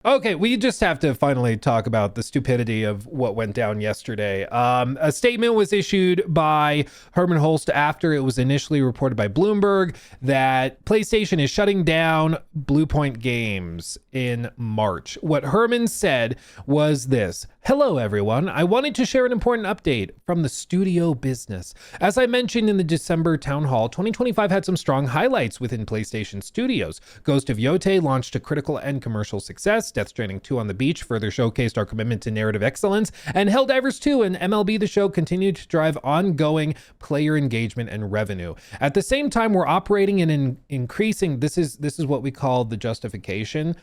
Okay, we just have to finally talk about the stupidity of what went down yesterday. A statement was issued by Herman Hulst after it was initially reported by Bloomberg that PlayStation is shutting down Bluepoint Games in March. What Herman said was this: "Hello, everyone. I wanted to share an important update from the studio business. As I mentioned in the December town hall, 2025 had some strong highlights within PlayStation Studios. Ghost of Yotei launched to critical and commercial success. Death Stranding 2 on the Beach further showcased our commitment to narrative excellence, and Helldivers 2 and MLB The Show continued to drive ongoing player engagement and revenue. At the same time, we're operating in an increasing," this is what we call the justification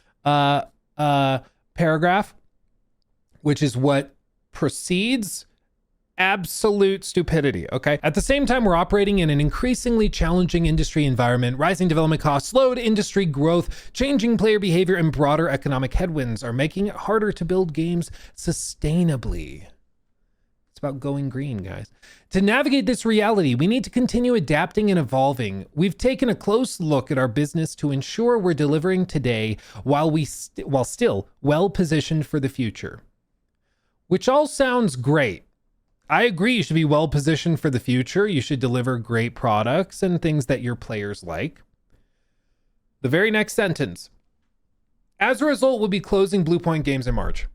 paragraph, which is what precedes absolute stupidity, okay? "At the same time, we're operating in an increasingly challenging industry environment. Rising development costs, slowed industry growth, changing player behavior, and broader economic headwinds are making it harder to build games sustainably." It's about going green, guys. "To navigate this reality, we need to continue adapting and evolving. We've taken a close look at our business to ensure we're delivering today while still well positioned for the future." Which all sounds great. I agree, you should be well positioned for the future. You should deliver great products and things that your players like. The very next sentence: "As a result, we'll be closing Bluepoint Games in March."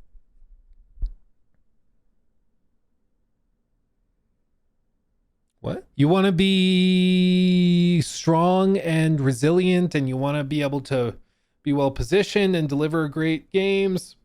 What? You want to be strong and resilient, and you want to be able to be well positioned and deliver great games,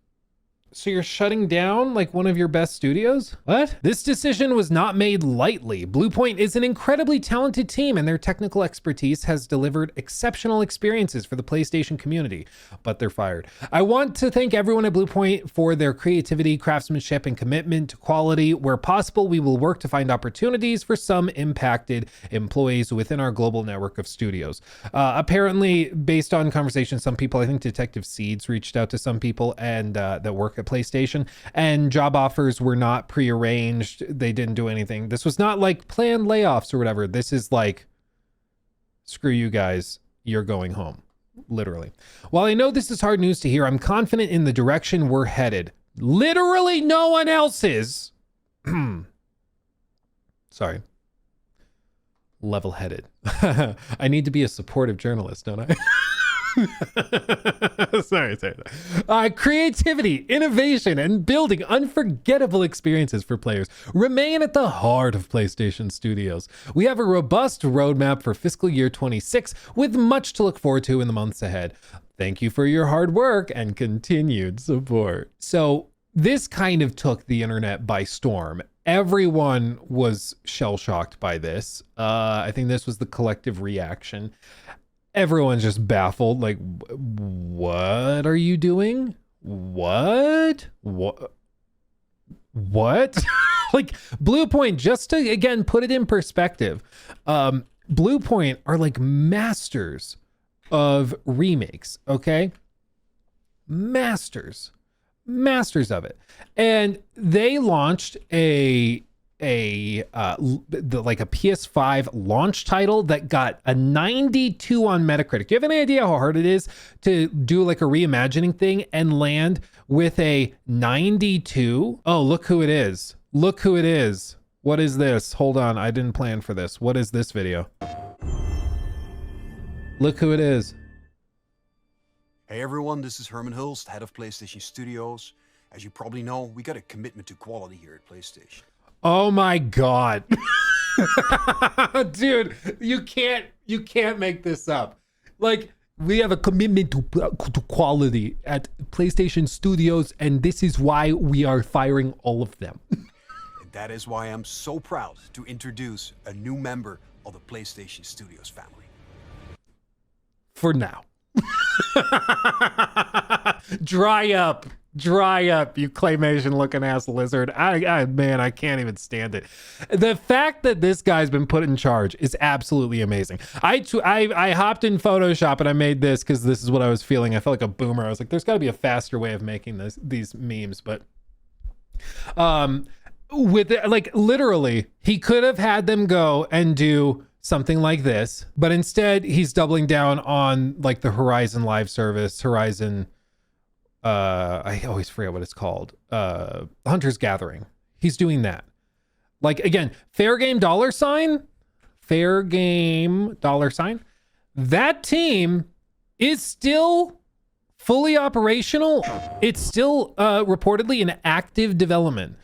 so you're shutting down like one of your best studios? What? "This decision was not made lightly. Bluepoint is an incredibly talented team, and their technical expertise has delivered exceptional experiences for the PlayStation community, but they're fired. I want to thank everyone at Bluepoint for their creativity, craftsmanship, and commitment to quality. Where possible, we will work to find opportunities for some impacted employees within our global network of studios." Apparently, based on conversations, some people, I think Detective Seeds reached out to some people and that work at PlayStation, and job offers were not prearranged. They didn't do anything. This was not like planned layoffs or whatever. This is like, screw you guys, you're going home, literally. "While I know this is hard news to hear, I'm confident in the direction we're headed." Literally no one else is. Sorry. Level-headed. I need to be a supportive journalist, don't I? sorry. Creativity, innovation, and building unforgettable experiences for players remain at the heart of PlayStation Studios. We have a robust roadmap for fiscal year 26 with much to look forward to in the months ahead. Thank you for your hard work and continued support. So this kind of took the internet by storm. Everyone was shell-shocked by this. I think this was the collective reaction. Everyone's just baffled, like, what are you doing? What? Like, Bluepoint, just to, again, put it in perspective, Bluepoint are like masters of remakes, okay? Masters of it. And they launched like a PS5 launch title that got a 92 on Metacritic. Do you have any idea how hard it is to do like a reimagining thing and land with a 92? Oh, look who it is. Look who it is. What is this? Hold on, I didn't plan for this. What is this video? Look who it is. Hey everyone, this is Herman Hulst, head of PlayStation Studios. As you probably know, we got a commitment to quality here at PlayStation. Oh my God. Dude, you can't make this up. Like, we have a commitment to quality at PlayStation Studios, and this is why we are firing all of them. And that is why I'm so proud to introduce a new member of the PlayStation Studios family. For now. Dry up, you claymation looking ass lizard. Man, I can't even stand it. The fact that this guy's been put in charge is absolutely amazing. I hopped in Photoshop and I made this because this is what I was feeling. I felt like a boomer. I was like, there's got to be a faster way of making these memes, but with it, like, literally, he could have had them go and do something like this, but instead he's doubling down on like the Horizon live service, Horizon I always forget what it's called. Hunter's Gathering. He's doing that. Like, again, fair game dollar sign. That team is still fully operational. It's still reportedly in active development.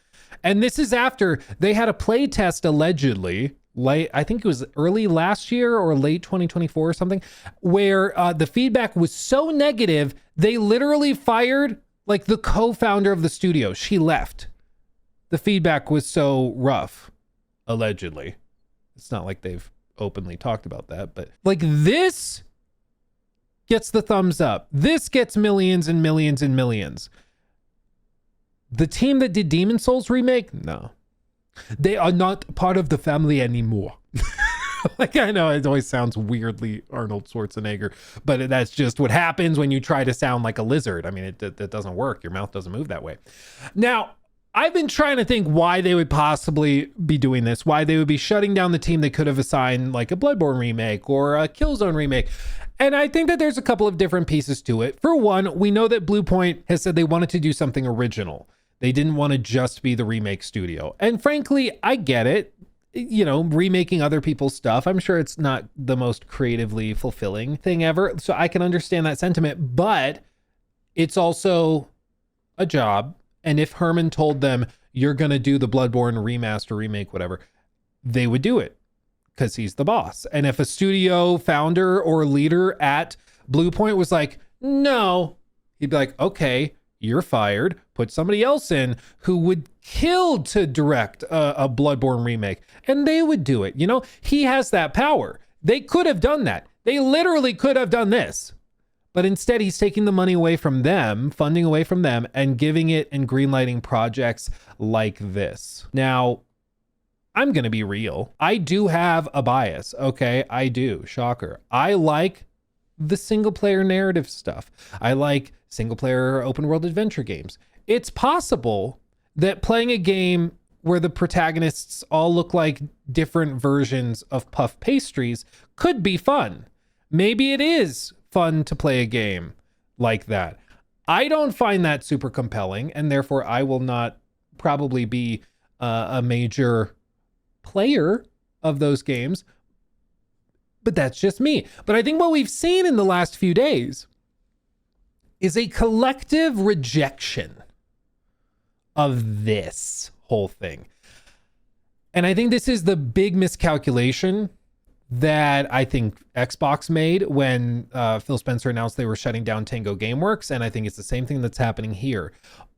And this is after they had a play test allegedly, I think it was early last year or late 2024 or something, where the feedback was so negative, they literally fired like the co-founder of the studio. She left. The feedback was so rough, allegedly. It's not like they've openly talked about that, but like this gets the thumbs up. This gets millions and millions and millions. The team that did Demon Souls remake, no. They are not part of the family anymore. Like, I know it always sounds weirdly Arnold Schwarzenegger, but that's just what happens when you try to sound like a lizard. I mean, it doesn't work. Your mouth doesn't move that way. Now, I've been trying to think why they would possibly be doing this, why they would be shutting down the team they could have assigned like a Bloodborne remake or a Killzone remake. And I think that there's a couple of different pieces to it. For one, we know that Bluepoint has said they wanted to do something original. They didn't want to just be the remake studio. And frankly, I get it. You know, remaking other people's stuff, I'm sure it's not the most creatively fulfilling thing ever. So I can understand that sentiment, but it's also a job. And if Herman told them, you're going to do the Bloodborne remaster, remake, whatever, they would do it because he's the boss. And if a studio founder or leader at Bluepoint was like, no, he'd be like, okay, you're fired. Put somebody else in who would kill to direct a Bloodborne remake. And they would do it. You know, he has that power. They could have done that. They literally could have done this. But instead, he's taking the money away from them, funding away from them, and giving it and greenlighting projects like this. Now, I'm going to be real. I do have a bias. Okay, I do. Shocker. I like the single player narrative stuff. I like single player open world adventure games. It's possible that playing a game where the protagonists all look like different versions of puff pastries could be fun. Maybe it is fun to play a game like that. I don't find that super compelling, and therefore I will not probably be a major player of those games. But that's just me. But I think what we've seen in the last few days is a collective rejection of this whole thing. And I think this is the big miscalculation that I think Xbox made when Phil Spencer announced they were shutting down Tango Gameworks. And I think it's the same thing that's happening here.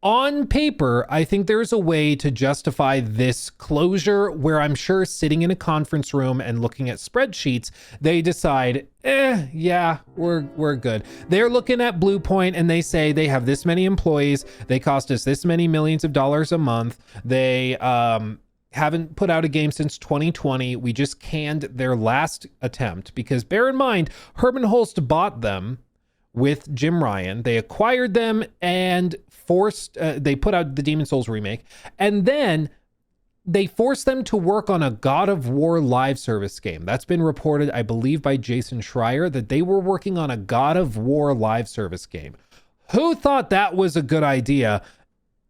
On paper, I think there's a way to justify this closure where I'm sure sitting in a conference room and looking at spreadsheets, they decide, yeah, we're good. They're looking at Bluepoint and they say they have this many employees. They cost us this many millions of dollars a month. They haven't put out a game since 2020. We just canned their last attempt because bear in mind, Herman Holst bought them with Jim Ryan. They acquired them and they put out the Demon Souls remake. And then they forced them to work on a God of War live service game. That's been reported, I believe, by Jason Schreier, that they were working on a God of War live service game. Who thought that was a good idea?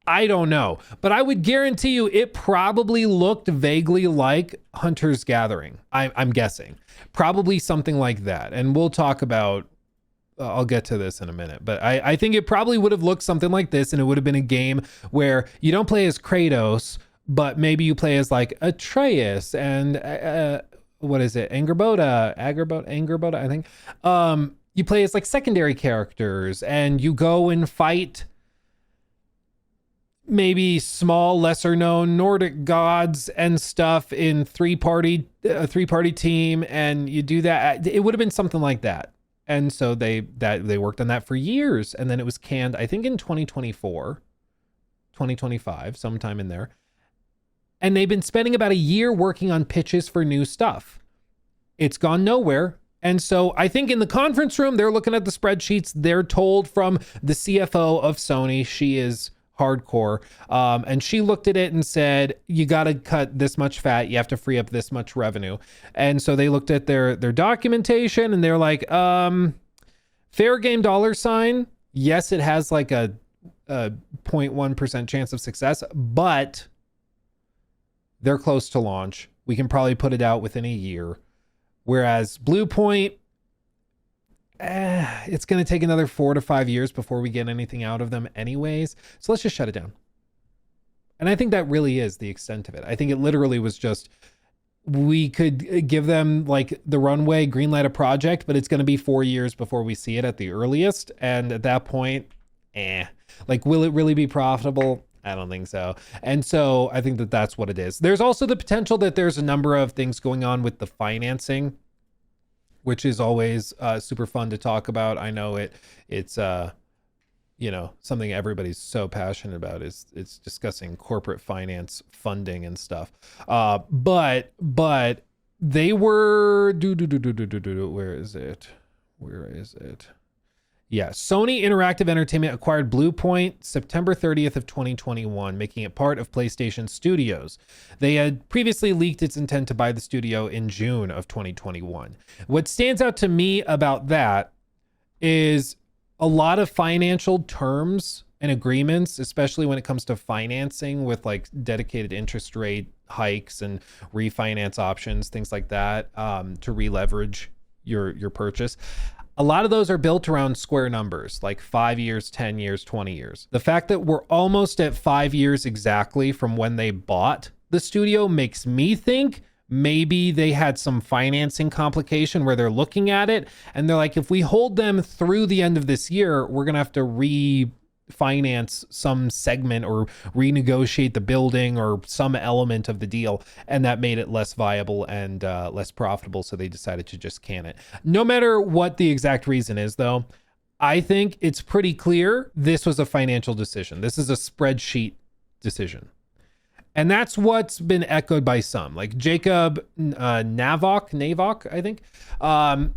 I don't know, but I would guarantee you it probably looked vaguely like Hunter's Gathering. I'm guessing probably something like that. And we'll talk about, I'll get to this in a minute, but I think it probably would have looked something like this. And it would have been a game where you don't play as Kratos, but maybe you play as like Atreus and what is it? Angerboda, I think. You play as like secondary characters and you go and fight maybe small, lesser known Nordic gods and stuff in a three-party team, and you do that. It would have been something like that. And so they worked on that for years, and then it was canned, I think in 2024, 2025, sometime in there. And they've been spending about a year working on pitches for new stuff. It's gone nowhere. And so I think in the conference room, they're looking at the spreadsheets. They're told from the CFO of Sony, she is hardcore. And she looked at it and said, you got to cut this much fat. You have to free up this much revenue. And so they looked at their documentation and they're like, fair game dollar sign. Yes, it has like a 0.1% chance of success, but they're close to launch. We can probably put it out within a year. Whereas Bluepoint, it's going to take another 4 to 5 years before we get anything out of them anyways. So let's just shut it down. And I think that really is the extent of it. I think it literally was just, we could give them like the runway, greenlight a project, but it's going to be 4 years before we see it at the earliest. And at that point, like, will it really be profitable? I don't think so. And so I think that that's what it is. There's also the potential that there's a number of things going on with the financing, which is always super fun to talk about. I know it's you know, something everybody's so passionate about is it's discussing corporate finance funding and stuff. But they were where is it? Yeah, Sony Interactive Entertainment acquired Bluepoint September 30th of 2021, making it part of PlayStation Studios. They had previously leaked its intent to buy the studio in June of 2021. What stands out to me about that is a lot of financial terms and agreements, especially when it comes to financing with like dedicated interest rate hikes and refinance options, things like that, to re-leverage your purchase. A lot of those are built around square numbers, like 5 years, 10 years, 20 years. The fact that we're almost at 5 years exactly from when they bought the studio makes me think maybe they had some financing complication where they're looking at it and they're like, if we hold them through the end of this year, we're going to have to refinance some segment or renegotiate the building or some element of the deal. And that made it less viable and less profitable. So they decided to just can it. No matter what the exact reason is, though, I think it's pretty clear this was a financial decision. This is a spreadsheet decision. And that's what's been echoed by some, like Jacob Navok, I think.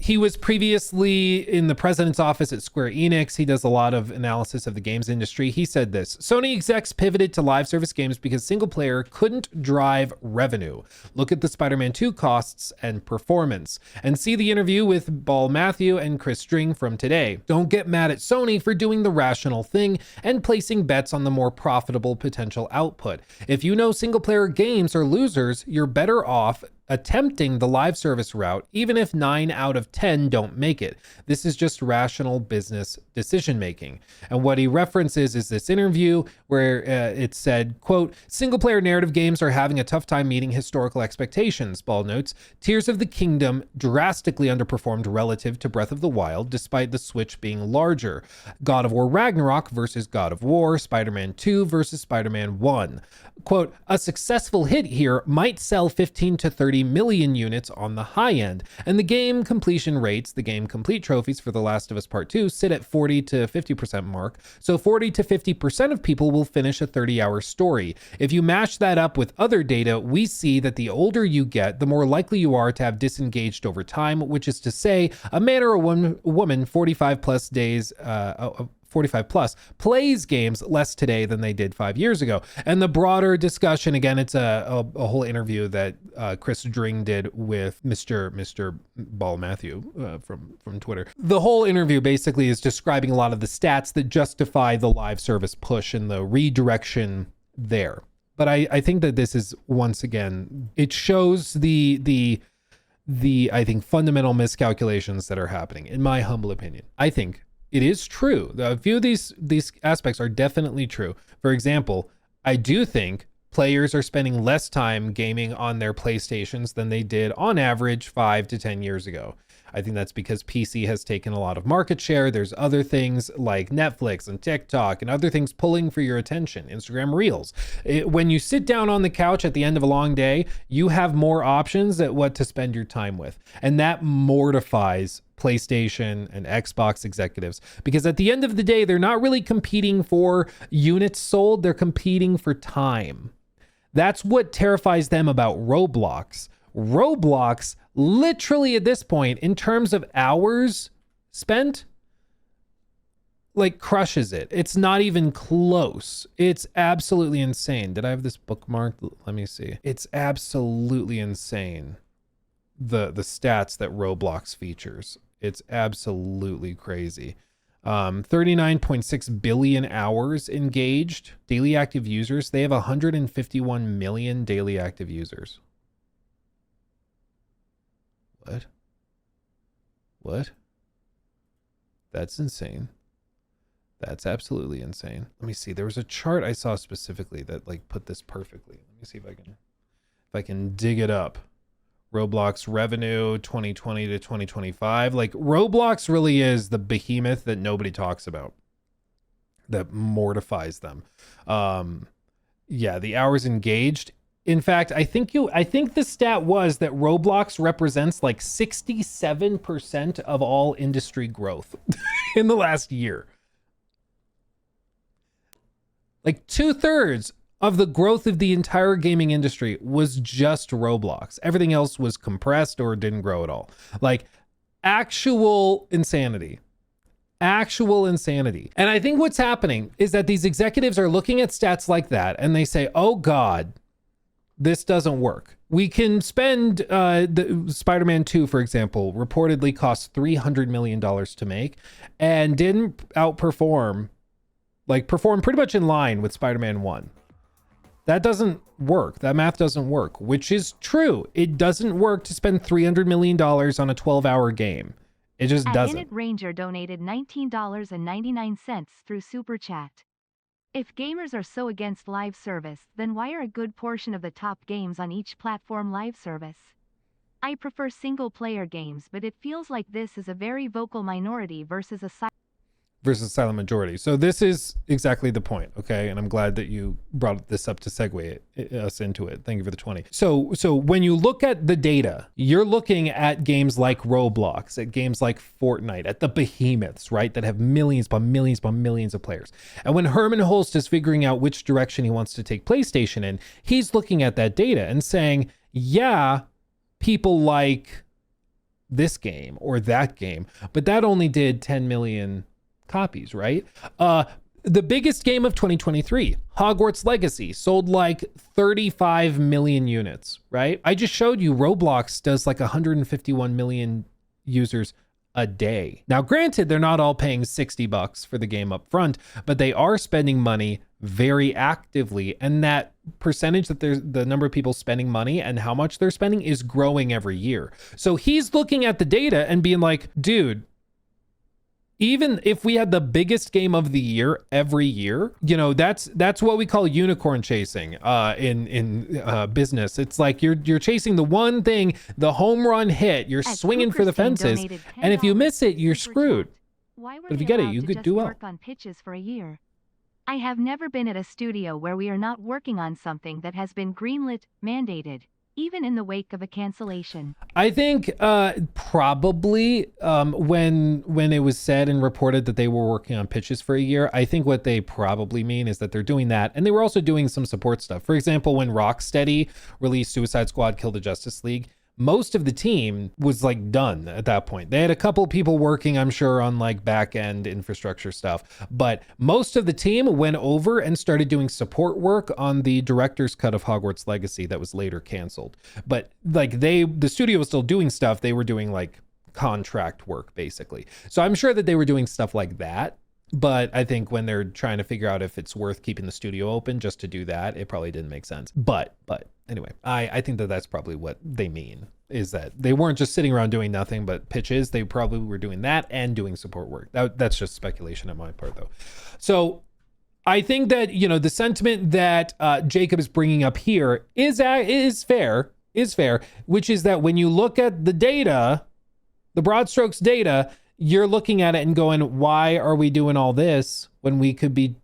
He was previously in the president's office at Square Enix. He does a lot of analysis of the games industry. He said this: Sony execs pivoted to live service games because single player couldn't drive revenue. Look at the Spider-Man 2 costs and performance. And see the interview with Ball Matthew and Chris String from today. Don't get mad at Sony for doing the rational thing and placing bets on the more profitable potential output. If you know single player games are losers, you're better off attempting the live service route, even if 9 out of 10 don't make it. This is just rational business decision making. And what he references is this interview where it said, quote, single player narrative games are having a tough time meeting historical expectations, Ball notes. Tears of the Kingdom drastically underperformed relative to Breath of the Wild, despite the Switch being larger. God of War Ragnarok versus God of War, Spider-Man 2 versus Spider-Man 1. Quote, a successful hit here might sell 15 to 30 million units on the high end, and the game completion rates, the game complete trophies for The Last of Us Part 2 sit at 40 to 50% mark, so 40 to 50% of people will finish a 30-hour story. If you mash that up with other data, we see that the older you get, the more likely you are to have disengaged over time, which is to say, a man or a woman 45 plus days, 45 plus plays games less today than they did 5 years ago. And the broader discussion, again, it's a whole interview that Chris Dring did with Mr. Ball Matthew from Twitter. The whole interview basically is describing a lot of the stats that justify the live service push and the redirection there. But I think that this is, once again, it shows the I think fundamental miscalculations that are happening, in my humble opinion. I think it is true. A few of these aspects are definitely true. For example, I do think players are spending less time gaming on their PlayStations than they did on average 5 to 10 years ago. I think that's because PC has taken a lot of market share. There's other things like Netflix and TikTok and other things pulling for your attention, Instagram Reels. When you sit down on the couch at the end of a long day, you have more options at what to spend your time with. And that mortifies PlayStation and Xbox executives, because at the end of the day, they're not really competing for units sold. They're competing for time. That's what terrifies them about Roblox. Roblox, literally at this point, in terms of hours spent, like crushes it. It's not even close. It's absolutely insane. Did I have this bookmarked? Let me see. It's absolutely insane. The stats that Roblox features. It's absolutely crazy. 39.6 billion hours engaged. Daily active users. They have 151 million daily active users. What? That's insane. That's absolutely insane. Let me see. There was a chart I saw specifically that like put this perfectly. Let me see if I can dig it up. Roblox revenue 2020 to 2025. Like Roblox really is the behemoth that nobody talks about, that mortifies them. Yeah, the hours engaged. In fact, I think the stat was that Roblox represents like 67% of all industry growth in the last year. Like 2/3 of the growth of the entire gaming industry was just Roblox. Everything else was compressed or didn't grow at all. Like actual insanity. Actual insanity. And I think what's happening is that these executives are looking at stats like that and they say, oh God, this doesn't work. We can spend the Spider-Man 2, for example, reportedly cost $300 million to make and didn't outperform, like perform pretty much in line with Spider-Man 1. That doesn't work. That math doesn't work, which is true. It doesn't work to spend $300 million on a 12-hour game. It just doesn't. Init Ranger donated $19.99 through Super Chat. If gamers are so against live service, then why are a good portion of the top games on each platform live service? I prefer single-player games, but it feels like this is a very vocal minority versus a silent majority. So this is exactly the point, okay? And I'm glad that you brought this up to segue us into it. Thank you for the 20. So when you look at the data, you're looking at games like Roblox, at games like Fortnite, at the behemoths, right? That have millions upon millions upon millions of players. And when Herman Hulst is figuring out which direction he wants to take PlayStation in, he's looking at that data and saying, yeah, people like this game or that game, but that only did 10 million copies, right? The biggest game of 2023, Hogwarts Legacy, sold like 35 million units, right? I just showed you Roblox does like 151 million users a day. Now, granted, they're not all paying $60 for the game up front, but they are spending money very actively. And that percentage that there's the number of people spending money and how much they're spending is growing every year. So he's looking at the data and being like, dude, even if we had the biggest game of the year every year, you know, that's what we call unicorn chasing in business. It's like you're chasing the one thing, the home run hit. You're swinging for the fences, and if you miss it, you're screwed. But if you get it, you could do well. Work on pitches for a year. I have never been at a studio where we are not working on something that has been greenlit, mandated, even in the wake of a cancellation. I think probably when it was said and reported that they were working on pitches for a year, I think what they probably mean is that they're doing that. And they were also doing some support stuff. For example, when Rocksteady released Suicide Squad Kill the Justice League, most of the team was like done at that point. They had a couple people working, I'm sure, on like back end infrastructure stuff, but most of the team went over and started doing support work on the director's cut of Hogwarts Legacy that was later canceled. But like the studio was still doing stuff. They were doing like contract work basically. So I'm sure that they were doing stuff like that. But I think when they're trying to figure out if it's worth keeping the studio open just to do that, it probably didn't make sense. But anyway, I think that that's probably what they mean, is that they weren't just sitting around doing nothing but pitches. They probably were doing that and doing support work. That's just speculation on my part, though. So I think that, you know, the sentiment that Jacob is bringing up here is fair, which is that when you look at the data, the broad strokes data, you're looking at it and going, why are we doing all this when we could be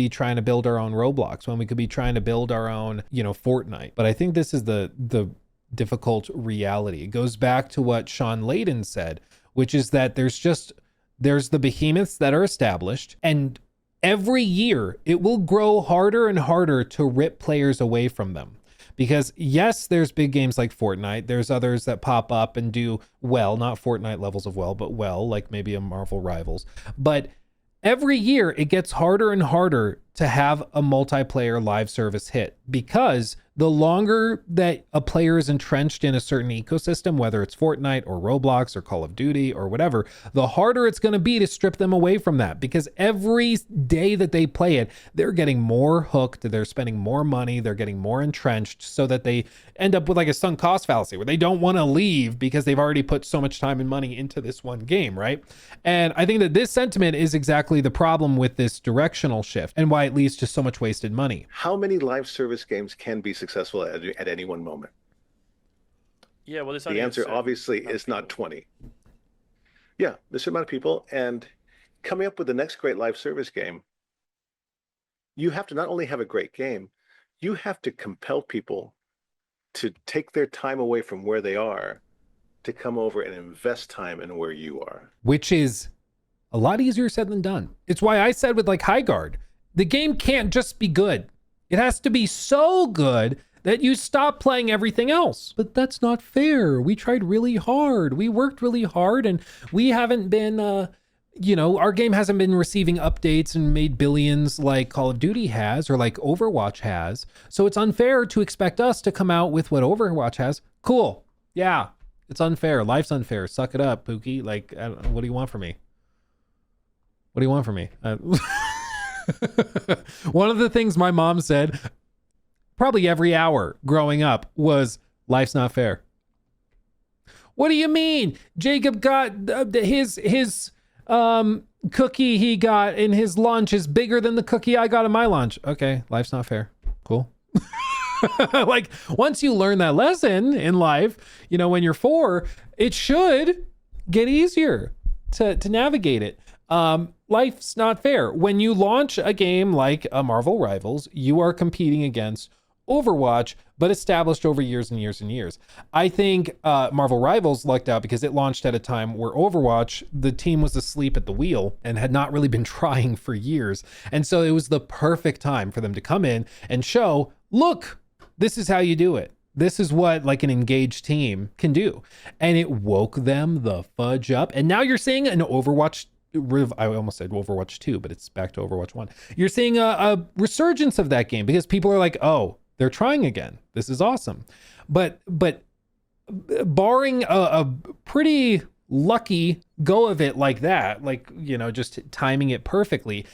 trying to build our own Roblox, when we could be trying to build our own, you know, Fortnite? But I think this is the difficult reality. It goes back to what Sean Layden said, which is that there's the behemoths that are established, and every year it will grow harder and harder to rip players away from them. Because yes, there's big games like Fortnite. There's others that pop up and do well, not Fortnite levels of well, but well, like maybe a Marvel Rivals. But every year it gets harder and harder to have a multiplayer live service hit, because the longer that a player is entrenched in a certain ecosystem, whether it's Fortnite or Roblox or Call of Duty or whatever, the harder it's going to be to strip them away from that, because every day that they play it, they're getting more hooked, they're spending more money, they're getting more entrenched, so that they end up with like a sunk cost fallacy where they don't want to leave because they've already put so much time and money into this one game, right? And I think that this sentiment is exactly the problem with this directional shift and why it leads to so much wasted money. How many live service games can be successful at any one moment? Yeah, well, The answer obviously is not 20. Yeah, there's a certain amount of people, and coming up with the next great live service game, you have to not only have a great game, you have to compel people to take their time away from where they are to come over and invest time in where you are. Which is a lot easier said than done. It's why I said with like High Guard, the game can't just be good. It has to be so good that you stop playing everything else. But that's not fair. We tried really hard. We worked really hard, and we haven't been, our game hasn't been receiving updates and made billions like Call of Duty has or like Overwatch has. So it's unfair to expect us to come out with what Overwatch has. Cool. Yeah, it's unfair. Life's unfair. Suck it up, Pookie. Like, what do you want from me? What do you want from me? One of the things my mom said probably every hour growing up was, life's not fair. What do you mean? Jacob got his cookie he got in his lunch is bigger than the cookie I got in my lunch. Okay, life's not fair. Cool. Like, once you learn that lesson in life, when you're 4, it should get easier to navigate it. Life's not fair. When you launch a game like a Marvel Rivals, you are competing against Overwatch, but established over years and years and years. I think Marvel Rivals lucked out because it launched at a time where Overwatch, the team was asleep at the wheel and had not really been trying for years. And so it was the perfect time for them to come in and show, look, this is how you do it. This is what like an engaged team can do. And it woke them the fudge up. And now you're seeing an Overwatch, I almost said Overwatch 2, but it's back to Overwatch 1. You're seeing a resurgence of that game because people are like, oh, they're trying again. This is awesome. But barring a pretty lucky go of it like that, like, just timing it perfectly,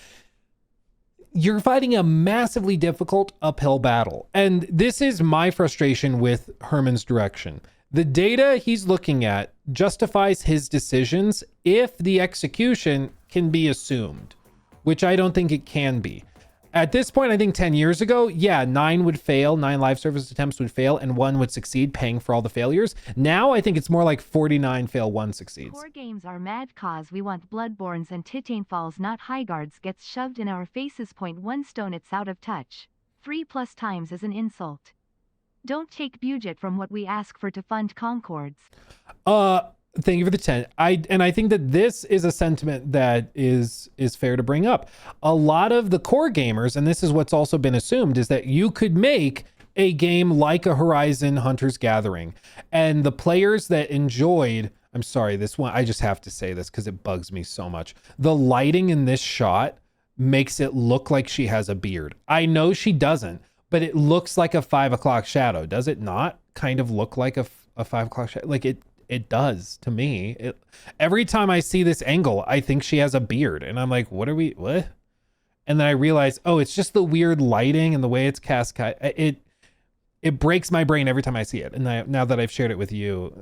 you're fighting a massively difficult uphill battle. And this is my frustration with Herman's direction. The data he's looking at justifies his decisions if the execution can be assumed, which I don't think it can be. At this point, I think 10 years ago, 9 would fail, 9 live service attempts would fail, and 1 would succeed, paying for all the failures. Now, I think it's more like 49 fail, 1 succeeds. Core games are mad cause we want Bloodborns and Titanfalls, not High Guards gets shoved in our faces. Point 1 stone, it's out of touch. 3+ times is an insult. Don't take budget from what we ask for to fund Concords. Thank you for the 10. I think that this is a sentiment that is fair to bring up. A lot of the core gamers, and this is what's also been assumed, is that you could make a game like a Horizon Hunter's Gathering, and the players that enjoyed, I'm sorry, this one, I just have to say this because it bugs me so much. The lighting in this shot makes it look like she has a beard. I know she doesn't, but it looks like a 5 o'clock shadow. Does it not kind of look like a 5 o'clock shadow? Like it does to me. Every time I see this angle, I think she has a beard, and I'm like, what? And then I realize, oh, it's just the weird lighting and the way it's cascade. It breaks my brain every time I see it. And now that I've shared it with you,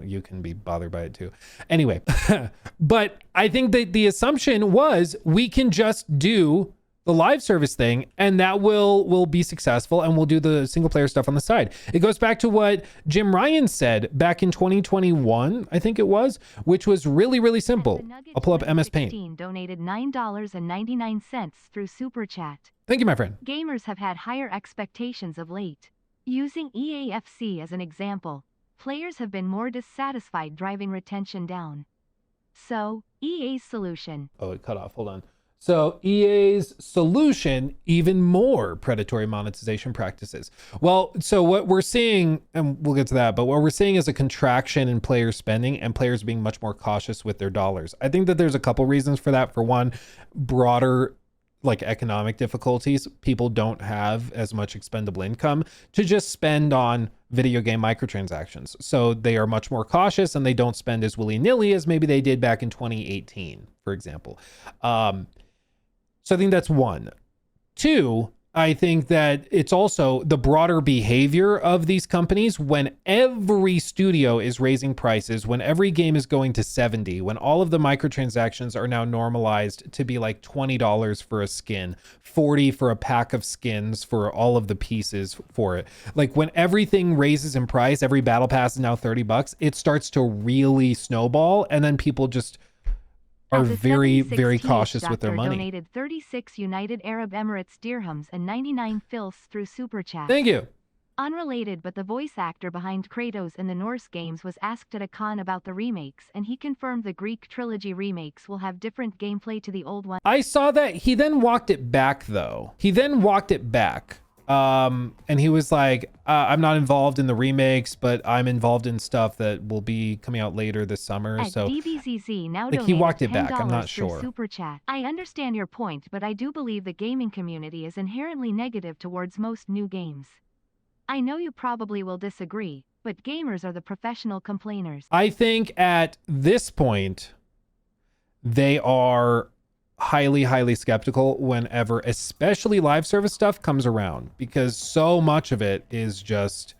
you can be bothered by it too. Anyway, but I think that the assumption was we can just do the live service thing, and that will be successful, and we'll do the single player stuff on the side. It goes back to what Jim Ryan said back in 2021, I think it was, which was really, really simple. I'll pull up MS Paint. Donated $9.99 through Super Chat. Thank you, my friend. Gamers have had higher expectations of late. Using EAFC as an example, players have been more dissatisfied, driving retention down. So, EA's solution. Oh, it cut off. Hold on. So EA's solution, even more predatory monetization practices. Well, so what we're seeing, and we'll get to that, but what we're seeing is a contraction in player spending and players being much more cautious with their dollars. I think that there's a couple reasons for that. For one, broader like economic difficulties, people don't have as much expendable income to just spend on video game microtransactions. So they are much more cautious and they don't spend as willy-nilly as maybe they did back in 2018, for example. So I think that's one. Two, I think that it's also the broader behavior of these companies when every studio is raising prices, when every game is going to 70, when all of the microtransactions are now normalized to be like $20 for a skin, 40 for a pack of skins for all of the pieces for it. Like when everything raises in price, every battle pass is now $30, it starts to really snowball, and then people just are very, very cautious with their money. Donated 36 United Arab Emirates dirhams and 99 fils through Super Chat. Thank you. Unrelated, but the voice actor behind Kratos in the Norse games was asked at a con about the remakes, and he confirmed the Greek trilogy remakes will have different gameplay to the old one. I saw that. He then walked it back, though. He then walked it back. And he was like, I'm not involved in the remakes, but I'm involved in stuff that will be coming out later this summer. At So DBZZ now like he walked it back. $10 I'm not through sure. Super Chat. I understand your point, but I do believe the gaming community is inherently negative towards most new games. I know you probably will disagree, but gamers are the professional complainers. I think at this point, they are highly skeptical whenever especially live service stuff comes around, because so much of it is just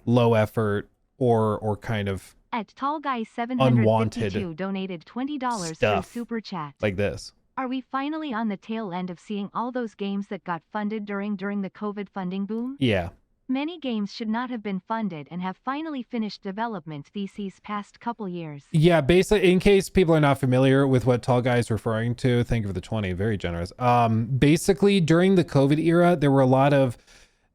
low effort or kind of At Tall Guy Unwanted 752 donated $20 stuff. through Super Chat. like this. Are we finally on the tail end of seeing all those games that got funded during the COVID funding boom? Yeah. Many games should not have been funded and have finally finished development these past couple years. Yeah, basically, in case people are not familiar with what Tall Guy is referring to, think of the 20, very generous. Basically, during the COVID era, there were a lot of,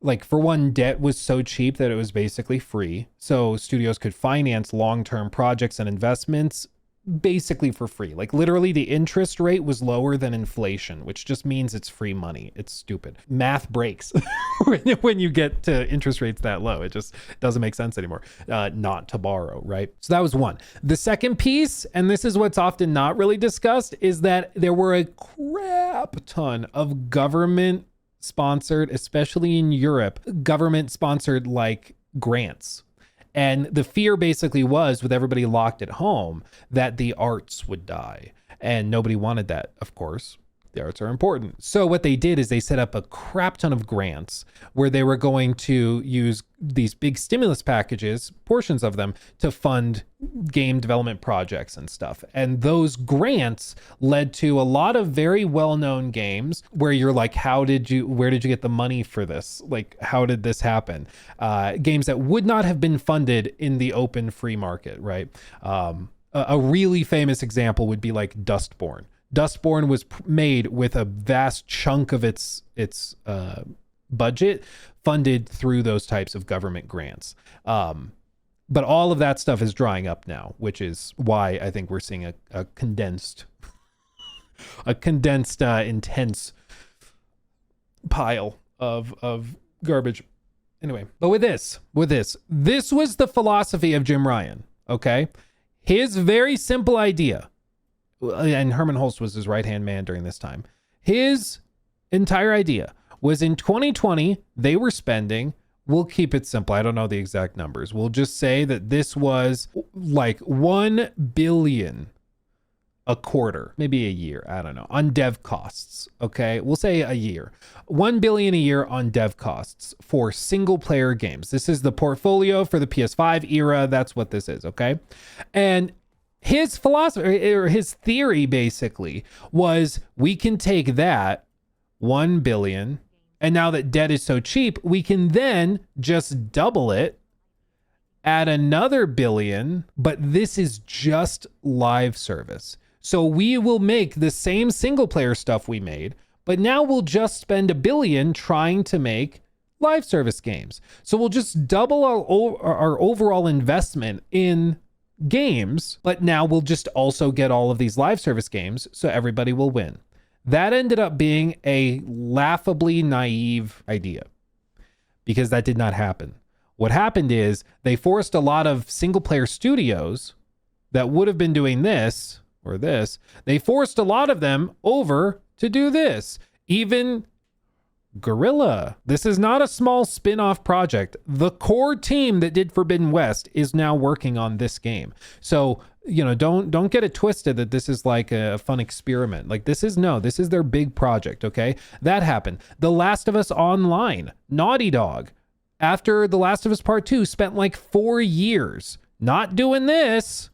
like, for one, debt was so cheap that it was basically free. So studios could finance long-term projects and investments basically for free. Like literally the interest rate was lower than inflation, which just means it's free money. It's stupid. Math breaks when you get to interest rates that low. It just doesn't make sense anymore not to borrow, right? So that was one. The second piece, and this is what's often not really discussed, is that there were a crap ton of government sponsored, especially in Europe, government sponsored like grants. And the fear basically was, with everybody locked at home, that the arts would die. And nobody wanted that, of course. The arts are important. So what they did is they set up a crap ton of grants where they were going to use these big stimulus packages, portions of them, to fund game development projects and stuff. And those grants led to a lot of very well-known games where you're like, where did you get the money for this? Like, how did this happen? Games that would not have been funded in the open free market, right? A really famous example would be like Dustborn. Dustborn was made with a vast chunk of its budget funded through those types of government grants. But all of that stuff is drying up now, which is why I think we're seeing a condensed, intense pile of garbage. Anyway, but with this was the philosophy of Jim Ryan, okay? His very simple idea, and Herman Hulst was his right-hand man during this time. His entire idea was in 2020, they were spending, we'll keep it simple, I don't know the exact numbers. We'll just say that this was like 1 billion a quarter, maybe a year, I don't know, on dev costs, okay? We'll say a year. 1 billion a year on dev costs for single-player games. This is the portfolio for the PS5 era, that's what this is, okay? And his philosophy, or his theory basically, was we can take that 1 billion, and now that debt is so cheap, we can then just double it, add another billion, but this is just live service. So we will make the same single player stuff we made, but now we'll just spend 1 billion trying to make live service games. So we'll just double our overall investment in games, but now we'll just also get all of these live service games, so everybody will win. That ended up being a laughably naive idea because that did not happen. What happened is they forced a lot of single player studios that would have been doing this or this, they forced a lot of them over to do this. Even Guerrilla. This is not a small spin-off project. The core team that did Forbidden West is now working on this game. So, you know, don't get it twisted that this is like a fun experiment. Like this is their big project, okay? That happened. The Last of Us Online, Naughty Dog, after The Last of Us Part 2, spent like 4 years not doing this,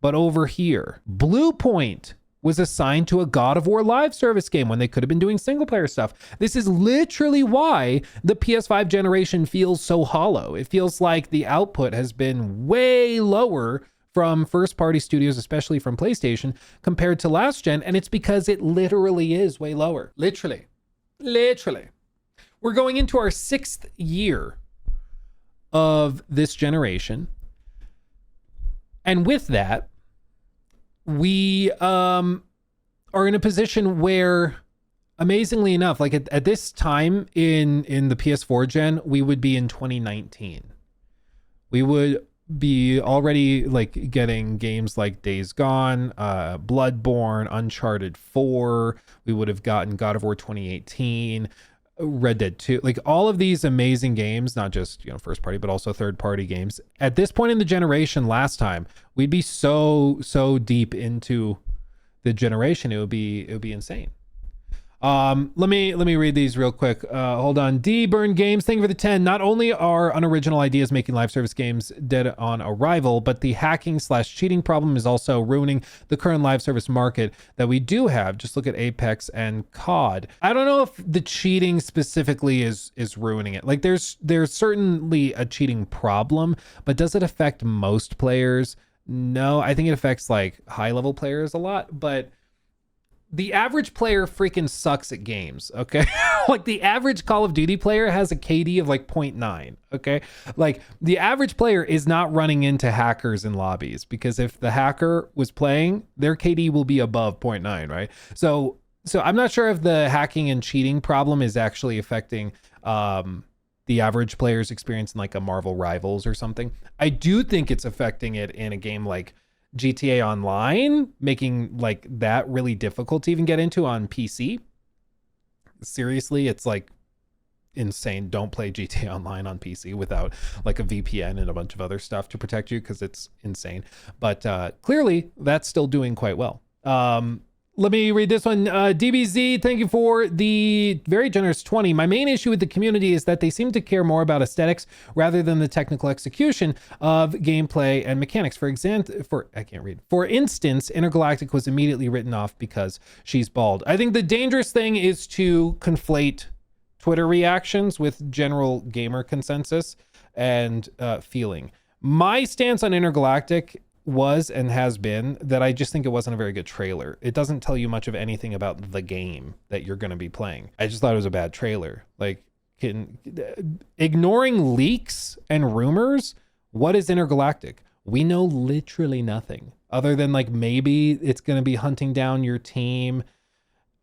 but over here. Bluepoint was assigned to a God of War live service game when they could have been doing single player stuff. This is literally why the PS5 generation feels so hollow. It feels like the output has been way lower from first party studios, especially from PlayStation, compared to last gen. And it's because it literally is way lower. Literally. We're going into our 6th year of this generation. And with that, we are in a position where, amazingly enough, like at this time in the PS4 gen, we would be in 2019. We would be already like getting games like Days Gone, Bloodborne, Uncharted 4. We would have gotten God of War 2018, Red Dead 2, like all of these amazing games, not just, you know, first party, but also third party games. At this point in the generation last time, we'd be so deep into the generation, it would be insane. Let me read these real quick. Hold on. D Burn Games, thank you for the 10. Not only are unoriginal ideas making live service games dead on arrival, but the hacking/cheating problem is also ruining the current live service market that we do have. Just look at Apex and COD. I don't know if the cheating specifically is ruining it. Like there's certainly a cheating problem, but does it affect most players? No, I think it affects like high level players a lot, but the average player freaking sucks at games, okay? Like the average Call of Duty player has a KD of like 0.9, okay? Like the average player is not running into hackers in lobbies, because if the hacker was playing, their KD will be above 0.9, right? So I'm not sure if the hacking and cheating problem is actually affecting the average player's experience in like a Marvel Rivals or something. I do think it's affecting it in a game like GTA Online, making like that really difficult to even get into on PC. Seriously, it's like insane. Don't play GTA Online on PC without like a VPN and a bunch of other stuff to protect you, because it's insane. But clearly that's still doing quite well. Let me read this one. DBZ, thank you for the very generous 20. My main issue with the community is that they seem to care more about aesthetics rather than the technical execution of gameplay and mechanics. For instance, Intergalactic was immediately written off because she's bald. I think the dangerous thing is to conflate Twitter reactions with general gamer consensus and feeling. My stance on Intergalactic was and has been that I just think it wasn't a very good trailer. It doesn't tell you much of anything about the game that you're going to be playing. I just thought it was a bad trailer. Like, ignoring leaks and rumors, what is Intergalactic? We know literally nothing other than like maybe it's going to be hunting down your team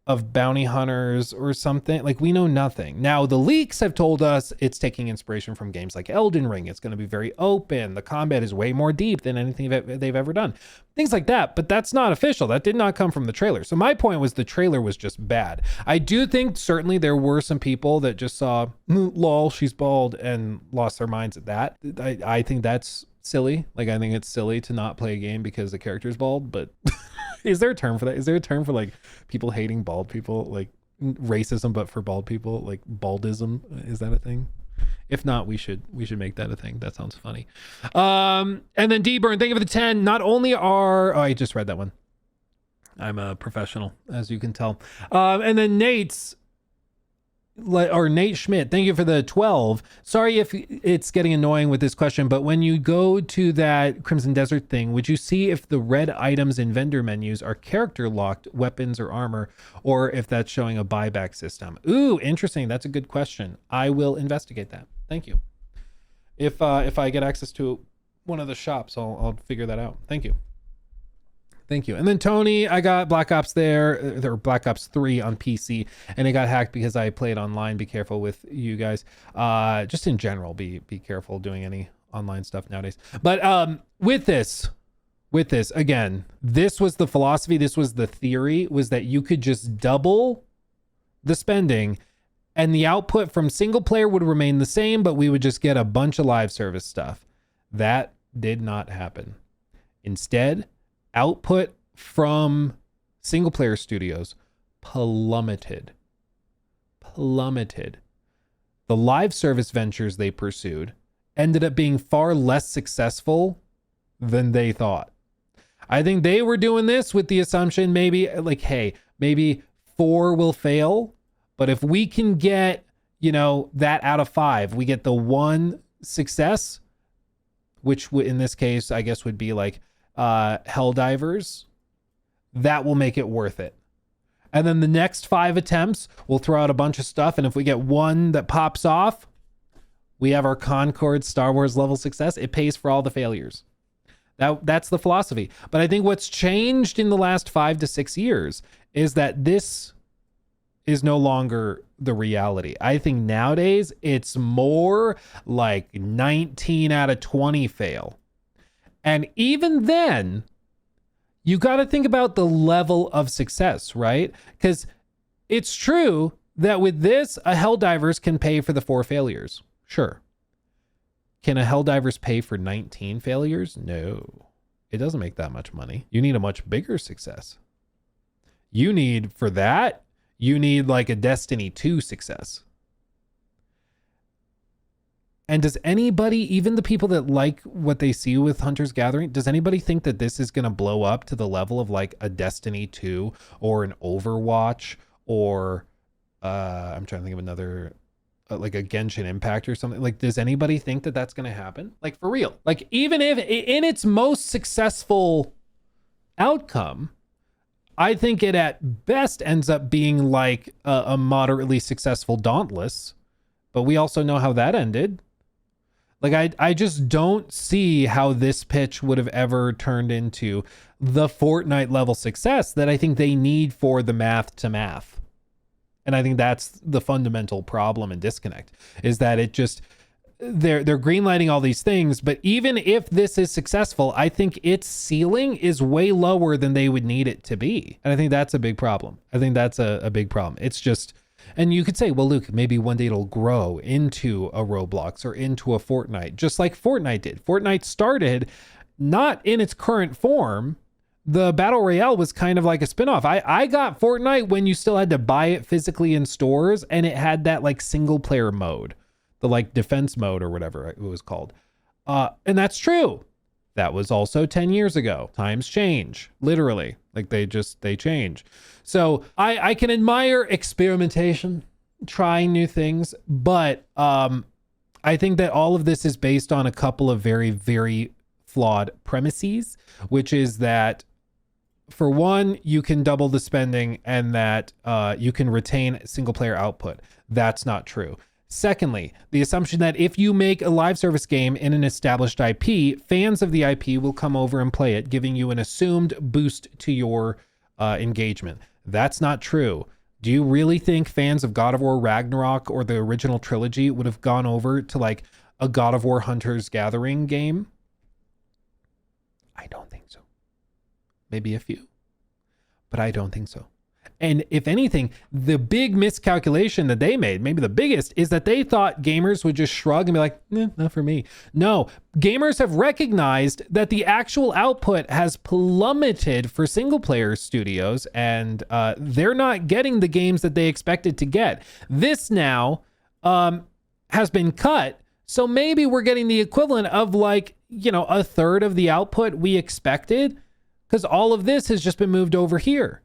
of bounty hunters or something. Like, we know nothing. Now, the leaks have told us it's taking inspiration from games like Elden Ring. It's going to be very open. The combat is way more deep than anything they've ever done. Things like that. But that's not official. That did not come from the trailer. So my point was the trailer was just bad. I do think certainly there were some people that just saw, lol, she's bald, and lost their minds at that. I think that's silly. Like, I think it's silly to not play a game because the character's bald, but is there a term for that? Is there a term for like people hating bald people, like racism but for bald people, like baldism? Is that a thing? If not, we should make that a thing. That sounds funny. And then D-Burn, thank you for the 10. Not only are I just read that one. I'm a professional, as you can tell. And then Nate Schmidt, thank you for the 12. Sorry if it's getting annoying with this question, but when you go to that Crimson Desert thing, would you see if the red items in vendor menus are character locked weapons or armor, or if that's showing a buyback system? Ooh, interesting. That's a good question. I will investigate that. Thank you. If I get access to one of the shops, I'll figure that out. Thank you. Thank you. And then Tony, I got Black Ops there Black Ops 3 on PC, and it got hacked because I played online. Be careful with you guys. Just in general, be careful doing any online stuff nowadays. But with this, again, this was the philosophy, this was the theory, was that you could just double the spending, and the output from single player would remain the same, but we would just get a bunch of live service stuff. That did not happen. Instead, output from single player studios plummeted. The live service ventures they pursued ended up being far less successful than they thought. I think they were doing this with the assumption maybe like, hey, maybe 4 will fail, but if we can get, that out of 5, we get the 1 success, which in this case, I guess would be like Helldivers, that will make it worth it. And then the next 5 attempts, we'll throw out a bunch of stuff. And if we get 1 that pops off, we have our Concord Star Wars level success. It pays for all the failures. That's the philosophy. But I think what's changed in the last 5 to 6 years is that this is no longer the reality. I think nowadays it's more like 19 out of 20 fail. And even then, you got to think about the level of success, right? Because it's true that with this, a Helldivers can pay for the 4 failures. Sure. Can a Helldivers pay for 19 failures? No. It doesn't make that much money. You need a much bigger success. You need like a Destiny 2 success. And does anybody, even the people that like what they see with Hunter's Gathering, does anybody think that this is going to blow up to the level of like a Destiny 2 or an Overwatch or I'm trying to think of another, like a Genshin Impact or something? Like, does anybody think that that's going to happen? Like, for real? Like, even if in its most successful outcome, I think it at best ends up being like a moderately successful Dauntless, but we also know how that ended. Like, I just don't see how this pitch would have ever turned into the Fortnite level success that I think they need for the math to math. And I think that's the fundamental problem and disconnect, is that it just, they're greenlighting all these things, but even if this is successful, I think its ceiling is way lower than they would need it to be. And I think that's a big problem. I think that's a big problem. It's just, and you could say, well, Luke, maybe one day it'll grow into a Roblox or into a Fortnite, just like Fortnite did. Fortnite started not in its current form. The Battle Royale was kind of like a spinoff. I got Fortnite when you still had to buy it physically in stores, and it had that like single player mode, the like defense mode or whatever it was called. And that's true. That was also 10 years ago. Times change, literally. Like they change. So I can admire experimentation, trying new things, but I think that all of this is based on a couple of very, very flawed premises, which is that, for one, you can double the spending and that you can retain single player output. That's not true. Secondly, the assumption that if you make a live service game in an established IP, fans of the IP will come over and play it, giving you an assumed boost to your engagement. That's not true. Do you really think fans of God of War Ragnarok or the original trilogy would have gone over to like a God of War Hunter's Gathering game? I don't think so. Maybe a few, but I don't think so. And if anything, the big miscalculation that they made, maybe the biggest, is that they thought gamers would just shrug and be like, not for me. No, gamers have recognized that the actual output has plummeted for single player studios, and they're not getting the games that they expected to get. This now has been cut. So maybe we're getting the equivalent of like, a third of the output we expected, because all of this has just been moved over here.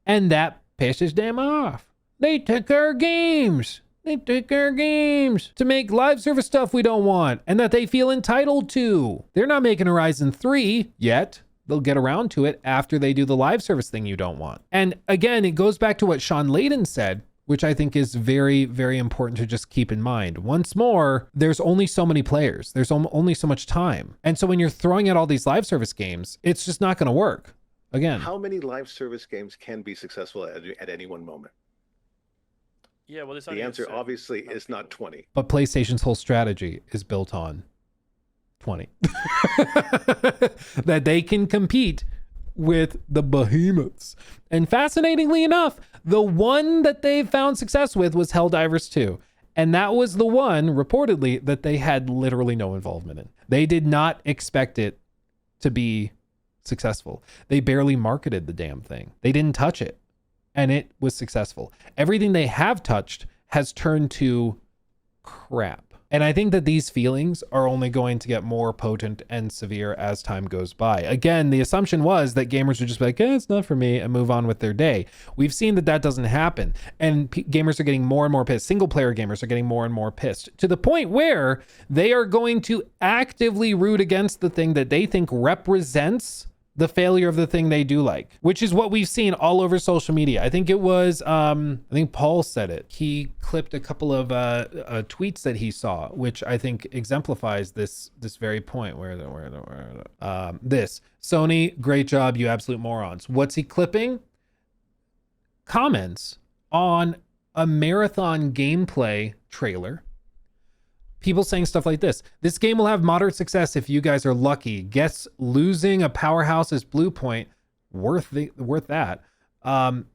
And that pisses them off. They took our games. To make live service stuff we don't want and that they feel entitled to. They're not making Horizon 3 yet. They'll get around to it after they do the live service thing you don't want. And again, it goes back to what Sean Layden said, which I think is very, very important to just keep in mind. Once more, there's only so many players. There's only so much time. And so when you're throwing out all these live service games, it's just not going to work. Again, how many live service games can be successful at any one moment? Yeah, well, the answer obviously is not 20. But PlayStation's whole strategy is built on 20. That they can compete with the behemoths. And fascinatingly enough, the one that they found success with was Helldivers 2. And that was the one, reportedly, that they had literally no involvement in. They did not expect it to be successful. They barely marketed the damn thing. They didn't touch it. And it was successful. Everything they have touched has turned to crap. And I think that these feelings are only going to get more potent and severe as time goes by. Again, the assumption was that gamers would just be like, it's not for me, and move on with their day. We've seen that that doesn't happen. And gamers are getting more and more pissed. Single player gamers are getting more and more pissed to the point where they are going to actively root against the thing that they think represents the failure of the thing they do like, which is what we've seen all over social media. I think it was, I think Paul said it. He clipped a couple of tweets that he saw, which I think exemplifies this very point. This Sony, great job, you absolute morons. What's he clipping? Comments on a marathon gameplay trailer. People saying stuff like this. This game will have moderate success if you guys are lucky. Guess losing a powerhouse is Bluepoint. Worth that.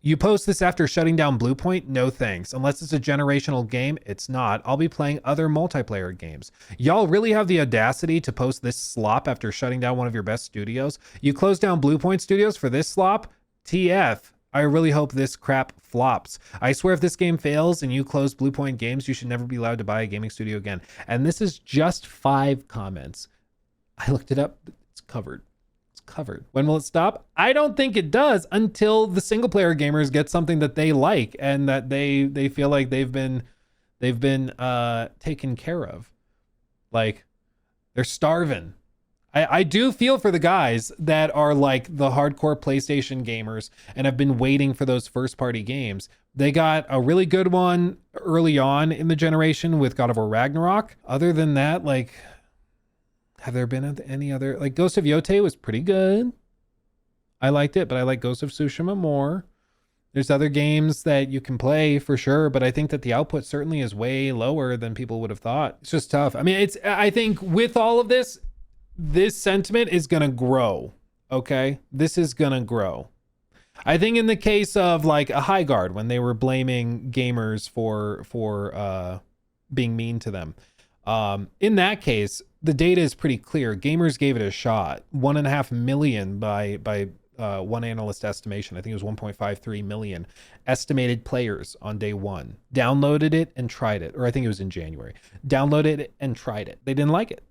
You post this after shutting down Bluepoint? No thanks. Unless it's a generational game, it's not. I'll be playing other multiplayer games. Y'all really have the audacity to post this slop after shutting down one of your best studios? You closed down Bluepoint Studios for this slop? TF. I really hope this crap flops. I swear if this game fails and you close Bluepoint Games, you should never be allowed to buy a gaming studio again. And this is just 5 comments. I looked it up. It's covered. It's covered. When will it stop? I don't think it does until the single player gamers get something that they like and that they feel like they've been taken care of. Like they're starving. I do feel for the guys that are like the hardcore PlayStation gamers and have been waiting for those first party games. They got a really good one early on in the generation with God of War Ragnarok. Other than that, like, have there been any other, like Ghost of Yotei was pretty good. I liked it, but I like Ghost of Tsushima more. There's other games that you can play for sure, but I think that the output certainly is way lower than people would have thought. It's just tough. I mean, I think with all of this sentiment is going to grow. Okay. This is going to grow. I think in the case of like a High Guard, when they were blaming gamers for being mean to them. In that case, the data is pretty clear. Gamers gave it a shot. 1.5 million by one analyst estimation. I think it was 1.53 million estimated players on day one. Downloaded it and tried it. Or I think it was in January. Downloaded it and tried it. They didn't like it.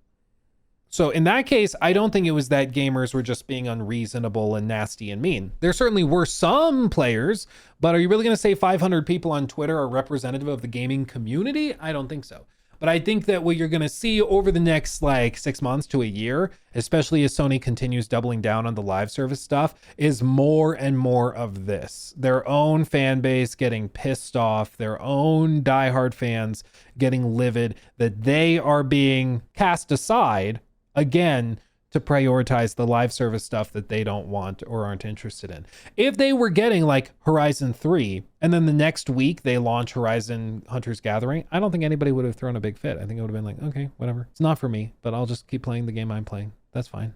So in that case, I don't think it was that gamers were just being unreasonable and nasty and mean. There certainly were some players, but are you really going to say 500 people on Twitter are representative of the gaming community? I don't think so. But I think that what you're going to see over the next like 6 months to a year, especially as Sony continues doubling down on the live service stuff, is more and more of this. Their own fan base getting pissed off, their own diehard fans getting livid that they are being cast aside again to prioritize the live service stuff that they don't want or aren't interested in. If they were getting like Horizon 3 and then the next week they launch Horizon Hunter's Gathering, I don't think anybody would have thrown a big fit. I think it would have been like, okay, whatever. It's not for me, but I'll just keep playing the game I'm playing. That's fine.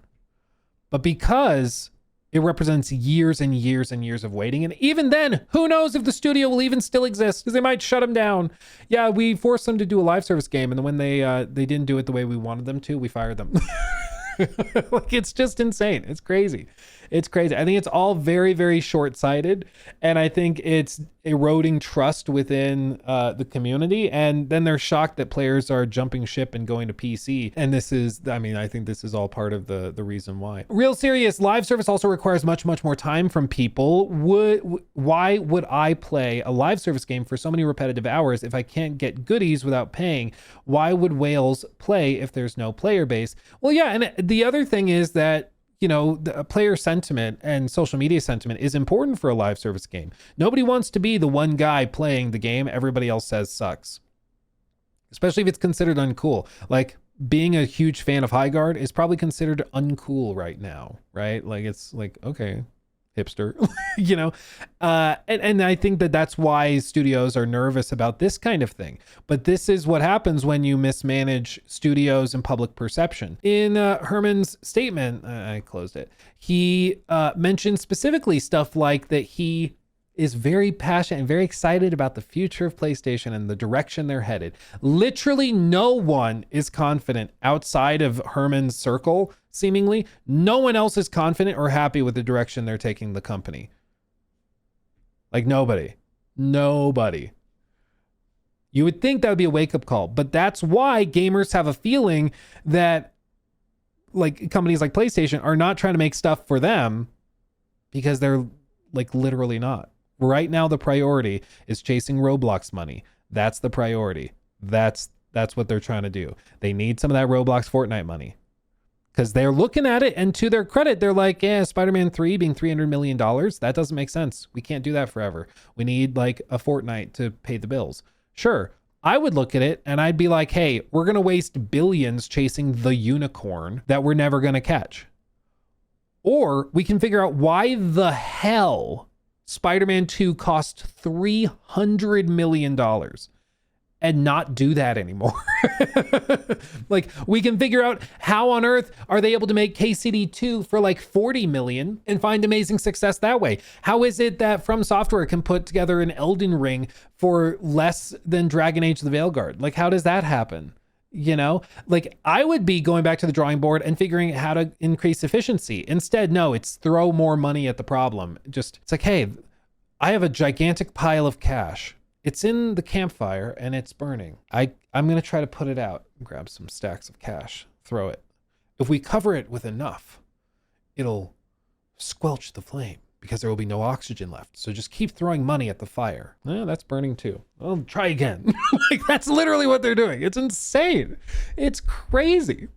But because it represents years and years and years of waiting, and even then, who knows if the studio will even still exist, because they might shut them down. Yeah, we forced them to do a live service game, and then when they didn't do it the way we wanted them to, we fired them. Like, it's just insane. It's crazy. It's crazy. I think it's all very, very short-sighted, and I think it's eroding trust within the community, and then they're shocked that players are jumping ship and going to PC, and this is, I mean, I think this is all part of the reason why. Real serious, live service also requires much, much more time from people. Why would I play a live service game for so many repetitive hours if I can't get goodies without paying? Why would whales play if there's no player base? Well, yeah, and the other thing is that, you know, the player sentiment and social media sentiment is important for a live service game. Nobody wants to be the one guy playing the game everybody else says sucks, especially if it's considered uncool. Like, being a huge fan of High Guard is probably considered uncool right now, right? Like, it's like, okay, hipster, you know? And I think that that's why studios are nervous about this kind of thing. But this is what happens when you mismanage studios and public perception. In Herman's statement, I closed it, he mentioned specifically stuff like that he is very passionate and very excited about the future of PlayStation and the direction they're headed. Literally no one is confident outside of Herman's circle, seemingly. No one else is confident or happy with the direction they're taking the company. Like nobody. You would think that would be a wake-up call, but that's why gamers have a feeling that like companies like PlayStation are not trying to make stuff for them, because they're like literally not. Right now, the priority is chasing Roblox money. That's the priority. That's what they're trying to do. They need some of that Roblox Fortnite money because they're looking at it, and to their credit, they're like, yeah, Spider-Man 3 being $300 million, that doesn't make sense. We can't do that forever. We need like a Fortnite to pay the bills. Sure, I would look at it and I'd be like, hey, we're going to waste billions chasing the unicorn that we're never going to catch. Or we can figure out why the hell Spider-Man 2 cost $300 million and not do that anymore. Like, we can figure out how on earth are they able to make KCD 2 for like 40 million and find amazing success that way? How is it that From Software can put together an Elden Ring for less than Dragon Age the Veilguard? Like, how does that happen? You know, like I would be going back to the drawing board and figuring how to increase efficiency. Instead, no, it's throw more money at the problem. Just, it's like, hey, I have a gigantic pile of cash. It's in the campfire and it's burning. I'm going to try to put it out, grab some stacks of cash, throw it. If we cover it with enough, it'll squelch the flame because there will be no oxygen left. So just keep throwing money at the fire. That's burning too. Well, try again. Like, that's literally what they're doing. It's insane. It's crazy.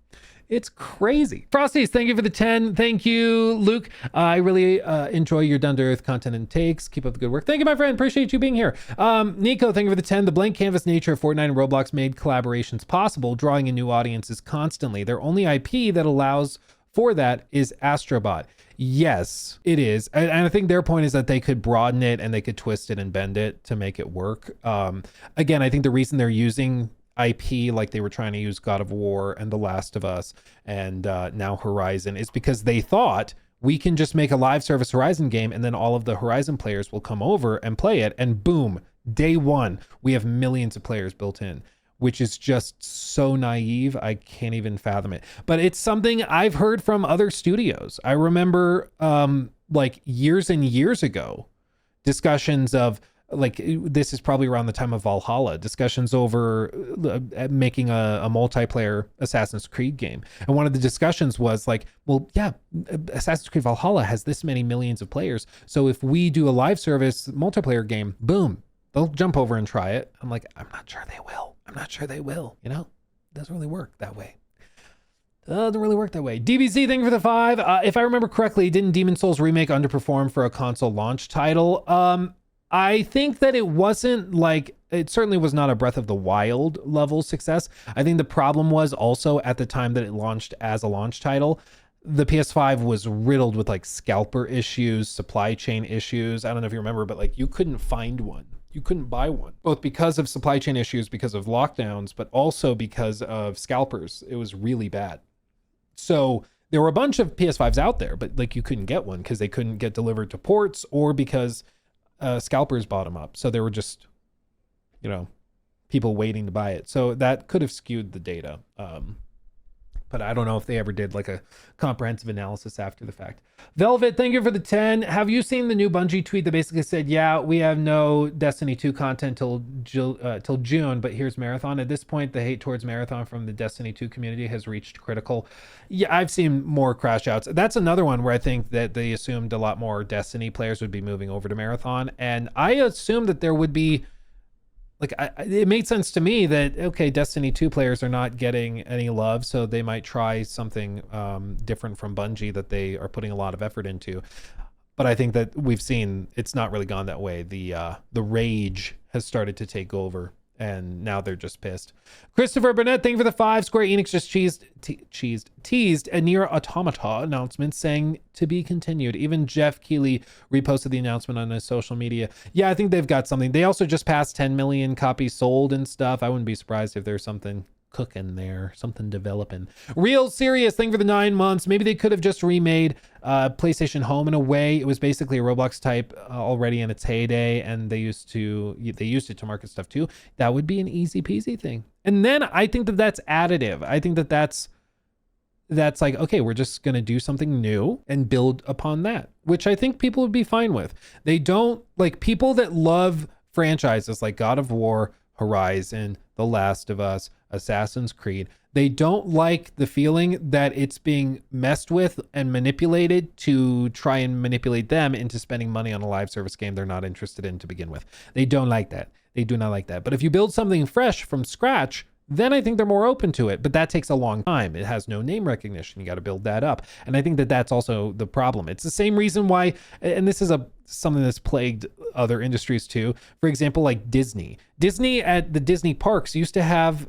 It's crazy. Frosties, thank you for the 10. Thank you, Luke. I really enjoy your down-to-earth content and takes. Keep up the good work. Thank you, my friend. Appreciate you being here. Nico, thank you for the 10. The blank canvas nature of Fortnite and Roblox made collaborations possible, drawing in new audiences constantly. Their only IP that allows for that is Astrobot. Yes, it is. And I think their point is that they could broaden it and they could twist it and bend it to make it work. Again, I think the reason they're using IP like they were trying to use God of War and The Last of Us and now Horizon is because they thought we can just make a live service Horizon game and then all of the Horizon players will come over and play it, and boom, day one, we have millions of players built in, which is just so naive. I can't even fathom it. But it's something I've heard from other studios. I remember like years and years ago, discussions of, like, this is probably around the time of Valhalla, discussions over making a multiplayer Assassin's Creed game. And one of the discussions was like, well, yeah, Assassin's Creed Valhalla has this many millions of players. So if we do a live service multiplayer game, boom, they'll jump over and try it. I'm like, I'm not sure they will. You know, it doesn't really work that way. DBZ, thank you for the 5. If I remember correctly, didn't Demon Souls remake underperform for a console launch title? I think that it wasn't like, it certainly was not a Breath of the Wild level success. I think the problem was also at the time that it launched as a launch title, the PS5 was riddled with like scalper issues, supply chain issues. I don't know if you remember, but like you couldn't find one. You couldn't buy one, both because of supply chain issues, because of lockdowns, but also because of scalpers. It was really bad. So there were a bunch of PS5s out there, but like you couldn't get one because they couldn't get delivered to ports or because scalpers bought them up. So there were just, you know, people waiting to buy it. So that could have skewed the data. But I don't know if they ever did like a comprehensive analysis after the fact. Velvet, thank you for the 10. Have you seen the new Bungie tweet that basically said, yeah, we have no Destiny 2 content till June, but here's Marathon. At this point, the hate towards Marathon from the Destiny 2 community has reached critical. Yeah, I've seen more crash outs. That's another one where I think that they assumed a lot more Destiny players would be moving over to Marathon. And I assumed that there would be, like, it made sense to me that, okay, Destiny 2 players are not getting any love, so they might try something different from Bungie that they are putting a lot of effort into. But I think that we've seen it's not really gone that way. The rage has started to take over, and now they're just pissed. Christopher Burnett, thank you for the 5. Square Enix just teased a Nier Automata announcement saying to be continued. Even Jeff Keighley reposted the announcement on his social media. Yeah, I think they've got something. They also just passed 10 million copies sold and stuff. I wouldn't be surprised if there's something cooking there, something developing. Real serious thing for the 9 months. Maybe they could have just remade PlayStation Home in a way. It was basically a Roblox type already in its heyday, and they used it to market stuff too. That would be an easy peasy thing. And then I think that that's additive. I think that that's like, okay, we're just going to do something new and build upon that, which I think people would be fine with. They don't like people that love franchises like God of War, Horizon, The Last of Us, Assassin's Creed. They don't like the feeling that it's being messed with and manipulated to try and manipulate them into spending money on a live service game they're not interested in to begin with. They don't like that. They do not like that. But if you build something fresh from scratch, then I think they're more open to it. But that takes a long time. It has no name recognition. You got to build that up. And I think that that's also the problem. It's the same reason why, and this is something that's plagued other industries too. For example, like Disney. Disney at the Disney parks used to have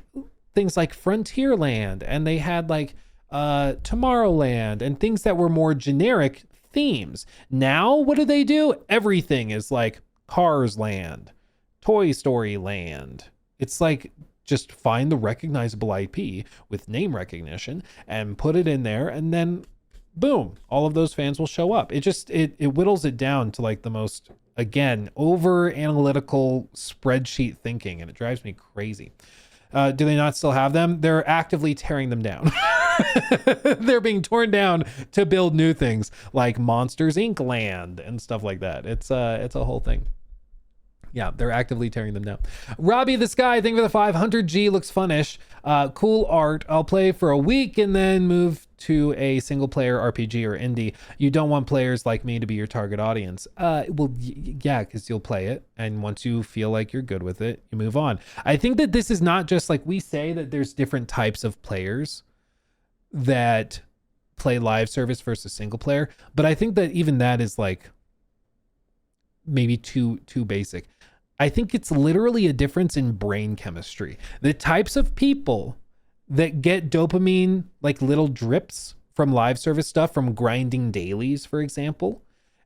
things like Frontierland, and they had like Tomorrowland and things that were more generic themes. Now, what do? Everything is like Cars Land, Toy Story Land. It's like, just find the recognizable IP with name recognition and put it in there, and then boom, all of those fans will show up. It whittles it down to like the most, again, over analytical spreadsheet thinking, and it drives me crazy. Do they not still have them? They're actively tearing them down. They're being torn down to build new things like Monsters Inc. Land and stuff like that. It's a whole thing. Yeah, they're actively tearing them down. Robbie the Sky, thank you for the 500G. Looks funnish. Cool art. I'll play for a week and then move to a single player RPG or indie. You don't want players like me to be your target audience. Yeah, because you'll play it, and once you feel like you're good with it, you move on. I think that this is not just like we say that there's different types of players that play live service versus single player, but I think that even that is like maybe too basic. I think it's literally a difference in brain chemistry. The types of people that get dopamine, like little drips from live service stuff, from grinding dailies, for example,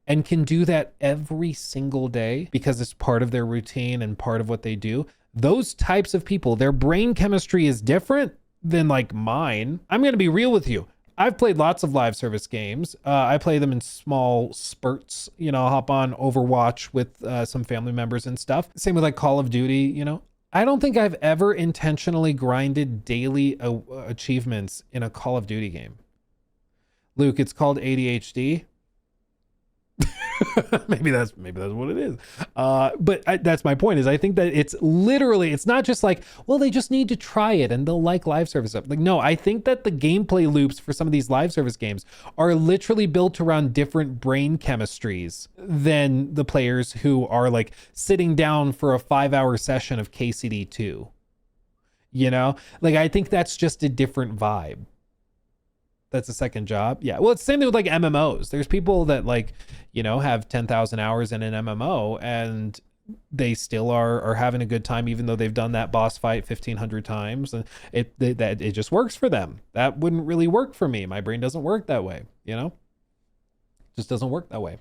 and can do that every single day because it's part of their routine and part of what they do. Those types of people, their brain chemistry is different than like mine. I'm going to be real with you. I've played lots of live service games. I play them in small spurts, I'll hop on Overwatch with some family members and stuff. Same with like Call of Duty, I don't think I've ever intentionally grinded daily achievements in a Call of Duty game. Luke, it's called ADHD. maybe that's what it is. But that's my point, is I think that it's not just like, well, they just need to try it and they'll like live service stuff. Like, no, I think that the gameplay loops for some of these live service games are literally built around different brain chemistries than the players who are like sitting down for a 5-hour session of KCD2. Like, I think that's just a different vibe. That's a second job. Yeah. Well, it's the same thing with like MMOs. There's people that like, have 10,000 hours in an MMO and they still are having a good time, even though they've done that boss fight 1,500 times, and it just works for them. That wouldn't really work for me. My brain doesn't work that way. Just doesn't work that way.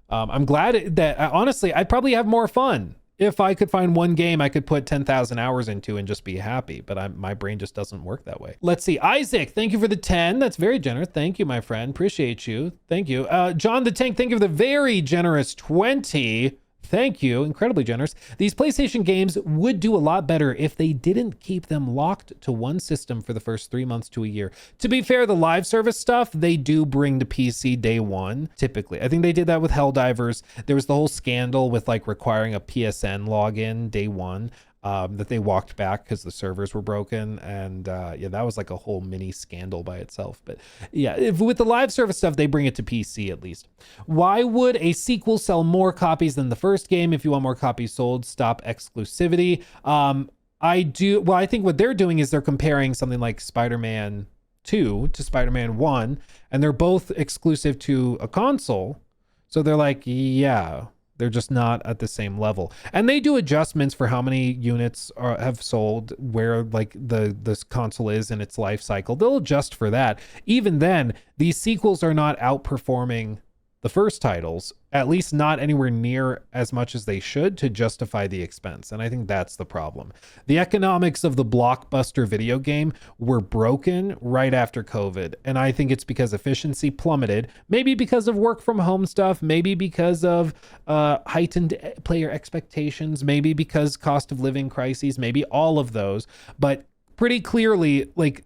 I'm glad that honestly, I'd probably have more fun if I could find one game I could put 10,000 hours into and just be happy, but my brain just doesn't work that way. Let's see. Isaac, thank you for the 10. That's very generous. Thank you, my friend. Appreciate you. Thank you. John the Tank, thank you for the very generous 20. Thank you. Incredibly generous. These PlayStation games would do a lot better if they didn't keep them locked to one system for the first 3 months to a year. To be fair, the live service stuff, they do bring to PC day one, typically. I think they did that with Helldivers. There was the whole scandal with like requiring a PSN login day one. That they walked back because the servers were broken, and that was like a whole mini scandal by itself. But yeah, with the live service stuff, they bring it to PC at least. Why would a sequel sell more copies than the first game? If you want more copies sold, stop exclusivity. I think what they're doing is they're comparing something like Spider-Man 2 to Spider-Man 1, and they're both exclusive to a console. So they're like, yeah, They're just not at the same level. And they do adjustments for how many units have sold, where like this console is in its life cycle. They'll adjust for that. Even then, these sequels are not outperforming the first titles, at least not anywhere near as much as they should to justify the expense. And I think that's the problem. The economics of the blockbuster video game were broken right after COVID. And I think it's because efficiency plummeted, maybe because of work from home stuff, maybe because of heightened player expectations, maybe because cost of living crises, maybe all of those. But pretty clearly, like,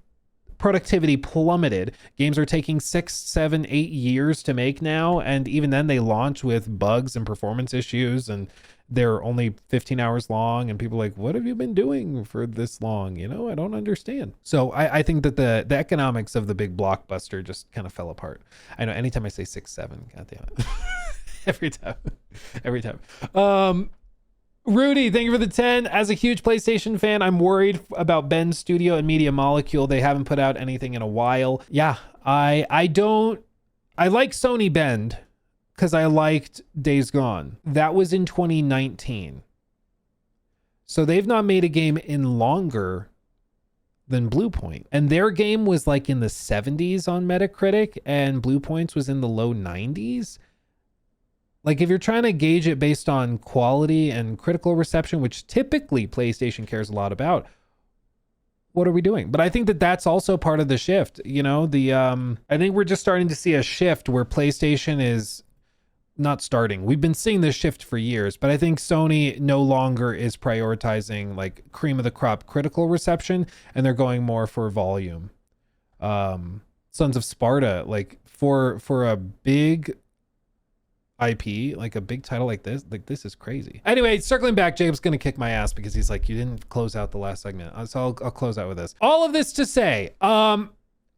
productivity plummeted. Games are taking 6, 7, 8 years to make now, and even then they launch with bugs and performance issues, and they're only 15 hours long, and people are like, what have you been doing for this long? You know, I don't understand. So I think that the economics of the big blockbuster just kind of fell apart. I know anytime I say 6, 7, god damn it. every time. Rudy, thank you for the 10. As a huge PlayStation fan, I'm worried about Bend Studio and Media Molecule. They haven't put out anything in a while. Yeah, I like Sony Bend because I liked Days Gone. That was in 2019. So they've not made a game in longer than Bluepoint. And their game was like in the 70s on Metacritic, and Bluepoint's was in the low 90s. Like, if you're trying to gauge it based on quality and critical reception, which typically PlayStation cares a lot about, what are we doing? But I think that that's also part of the shift. You know, I think we're just starting to see a shift where PlayStation is not starting. We've been seeing this shift for years, but I think Sony no longer is prioritizing like cream of the crop critical reception, and they're going more for volume. Sons of Sparta, like for a big IP, like a big title like this is crazy. Anyway, circling back, Jacob's gonna kick my ass because he's like, you didn't close out the last segment. So I'll close out with this. All of this to say,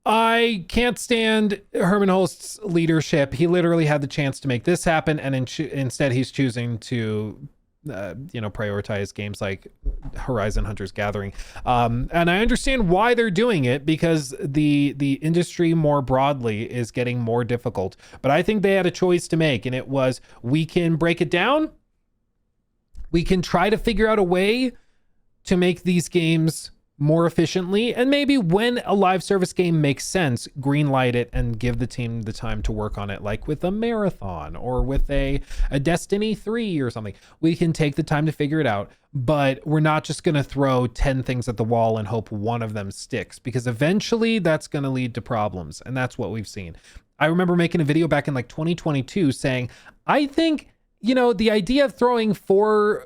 I can't stand Herman Holst's leadership. He literally had the chance to make this happen, and instead he's choosing to prioritize games like Horizon Hunter's Gathering. And I understand why they're doing it, because the industry more broadly is getting more difficult. But I think they had a choice to make, and it was, we can break it down. We can try to figure out a way to make these games more efficiently, and maybe when a live service game makes sense, greenlight it and give the team the time to work on it, like with a Marathon or with a Destiny 3 or something. We can take the time to figure it out, but we're not just going to throw 10 things at the wall and hope one of them sticks, because eventually that's going to lead to problems, and that's what we've seen. I remember making a video back in like 2022 saying, I think, the idea of throwing four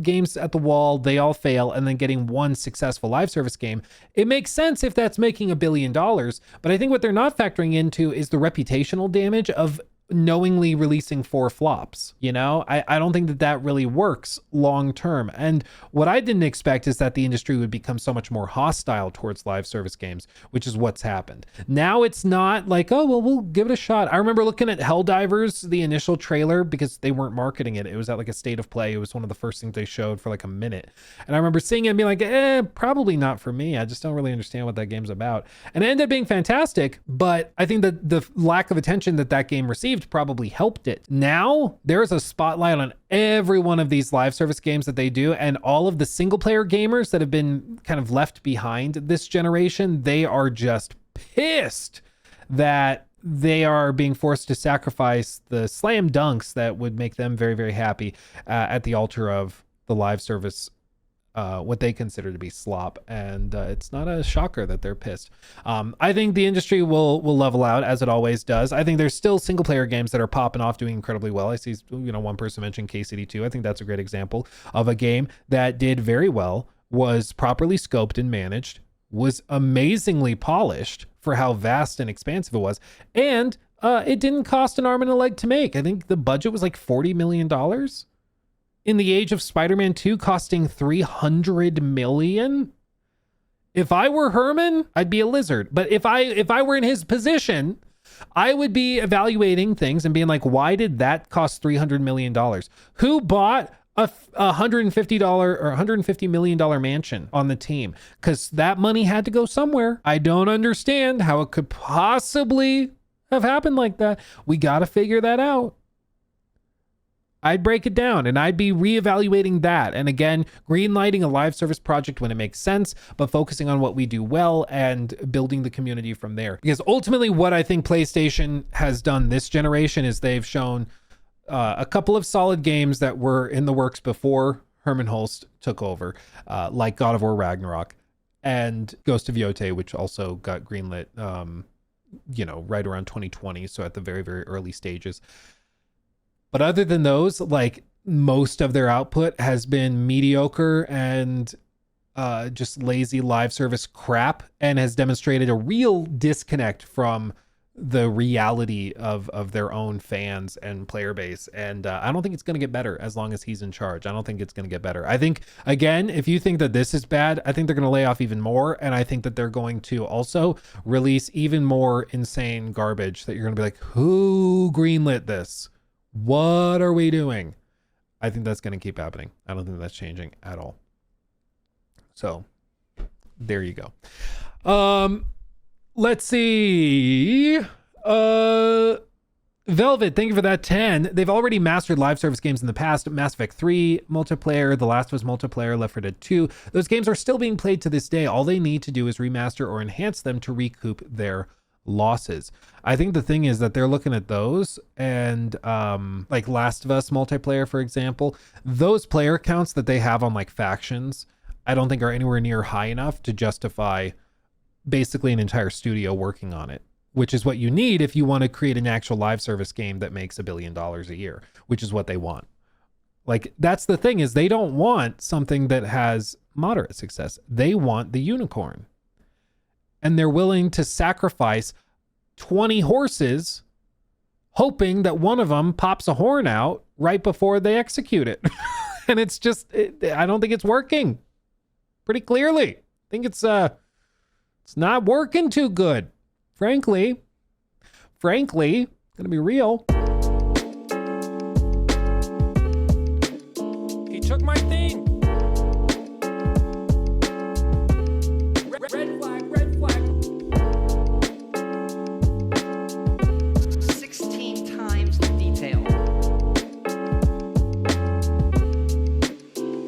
games at the wall, they all fail, and then getting one successful live service game, it makes sense if that's making $1 billion. But I think what they're not factoring into is the reputational damage of knowingly releasing 4 flops. I don't think that really works long term. And what I didn't expect is that the industry would become so much more hostile towards live service games, which is what's happened. Now it's not like, oh, well, we'll give it a shot. I remember looking at Helldivers, the initial trailer, because they weren't marketing it. It was at like a state of play. It was one of the first things they showed for like a minute. And I remember seeing it and being like, probably not for me. I just don't really understand what that game's about. And it ended up being fantastic, but I think that the lack of attention that game received probably helped it. Now there's a spotlight on every one of these live service games that they do, and all of the single player gamers that have been kind of left behind this generation, they are just pissed that they are being forced to sacrifice the slam dunks that would make them very, very happy at the altar of the live service, what they consider to be slop. And it's not a shocker that they're pissed. I think the industry will level out, as it always does. I think there's still single player games that are popping off, doing incredibly well. I see, one person mentioned KCD2. I think that's a great example of a game that did very well, was properly scoped and managed, was amazingly polished for how vast and expansive it was. And it didn't cost an arm and a leg to make. I think the budget was like $40 million. In the age of Spider-Man 2 costing $300 million. If I were Herman, I'd be a lizard. But if I were in his position, I would be evaluating things and being like, why did that cost $300 million? Who bought a $150 or $150 million mansion on the team? Because that money had to go somewhere. I don't understand how it could possibly have happened like that. We got to figure that out. I'd break it down and I'd be reevaluating that. And again, greenlighting a live service project when it makes sense, but focusing on what we do well and building the community from there. Because ultimately what I think PlayStation has done this generation is they've shown a couple of solid games that were in the works before Herman Hulst took over, like God of War Ragnarok and Ghost of Yotei, which also got greenlit, right around 2020. So at the very, very early stages. But other than those, like most of their output has been mediocre and just lazy live service crap, and has demonstrated a real disconnect from the reality of their own fans and player base. And I don't think it's going to get better as long as he's in charge. I don't think it's going to get better. I think, again, if you think that this is bad, I think they're going to lay off even more. And I think that they're going to also release even more insane garbage that you're going to be like, who greenlit this? What are we doing? I think that's going to keep happening. I don't think that's changing at all. So there you go. Let's see. Velvet, thank you for that 10. They've already mastered live service games in the past. Mass Effect 3 multiplayer, The Last of Us multiplayer, Left 4 Dead 2. Those games are still being played to this day. All they need to do is remaster or enhance them to recoup their losses. I think the thing is that they're looking at those and like Last of Us multiplayer, for example, those player counts that they have on like factions, I don't think are anywhere near high enough to justify basically an entire studio working on it, which is what you need if you want to create an actual live service game that makes $1 billion a year, which is what they want. Like, that's the thing, is they don't want something that has moderate success. They want the unicorn. And they're willing to sacrifice 20 horses hoping that one of them pops a horn out right before they execute it. And it's just, I don't think it's working pretty clearly. I think it's not working too good. Frankly, gonna be real.